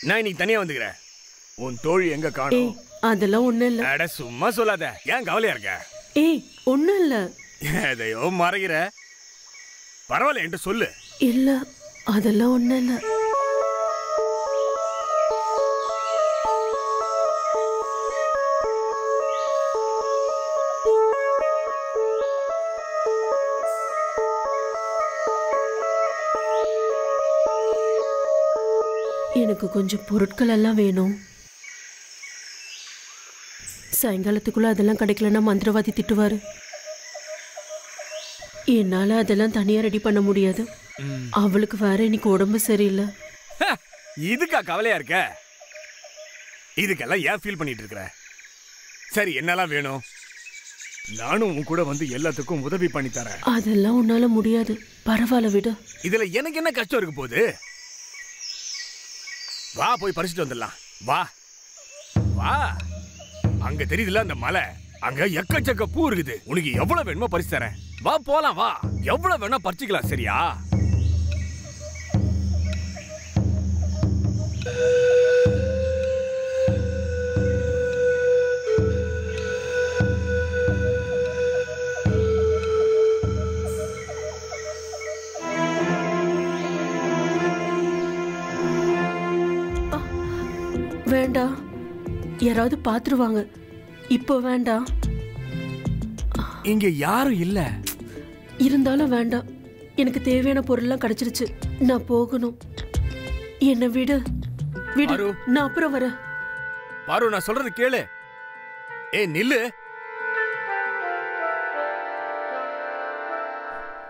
நான் இன்னைக்கு தனியா வந்துக்கிறேன். உன் தோழி எங்க காணோம்? அதெல்லாம் ஒண்ணும் இல்ல. அட சும்மா சொல்லாத. ஏன் கவலையா இருக்க? ஏய் ஒண்ணும் இல்ல. எதையோ மறைகிற. பரவாயில்ல என்கிட்ட சொல்லு. இல்ல அதெல்லாம் ஒண்ணும் இல்ல. எனக்கு கொஞ்சம் பொருட்கள் எல்லாம் வேணும். சாயங்காலத்துக்குள்ள அதெல்லாம் கிடைக்கலன்னா மந்திரவாதி திட்டுவாரு. என்னால அதெல்லாம் தனியா ரெடி பண்ண முடியாது. அவளுக்கு வேற இன்னைக்கு உடம்பு சரியில்லை. இதுக்கா கவலையா இருக்க? இதுக்கெல்லாம் ஏன் ஃபீல் பண்ணிட்டு இருக்கிற? சரி என்னெல்லாம் வேணும்? நானும் உன் கூட வந்து எல்லாத்துக்கும் உதவி பண்ணி தரேன். அதெல்லாம் உன்னால முடியாது. பரவாயில்ல விடு. இதுல எனக்கு என்ன கஷ்டம் இருக்கு போகுது? வா போய் பறிச்சுட்டு வந்துடலாம். வா வா. அங்க தெரியுதுல அந்த மலை, அங்க எக்கச்சக்க பூ இருக்குது. உனக்கு எவ்வளவு வேணுமோ பறிச்சு தரேன். வா போலாம் வா. எவ்வளவு வேணா பறிச்சுக்கலாம் சரியா? வேண்டாம், யாராவது பாத்துருவாங்க. இப்போ வேண்டாம். இங்க யாரும் இல்ல. இருந்தாலும் வேண்டாம். எனக்கு தேவையான பொருள்லாம் கிடைச்சிருச்சு. நான் போகணும். என்ன விடு விடு. நான் அப்புறம் வரேன். பாரு நான் சொல்றது கேளு. ஏய் நில்லு.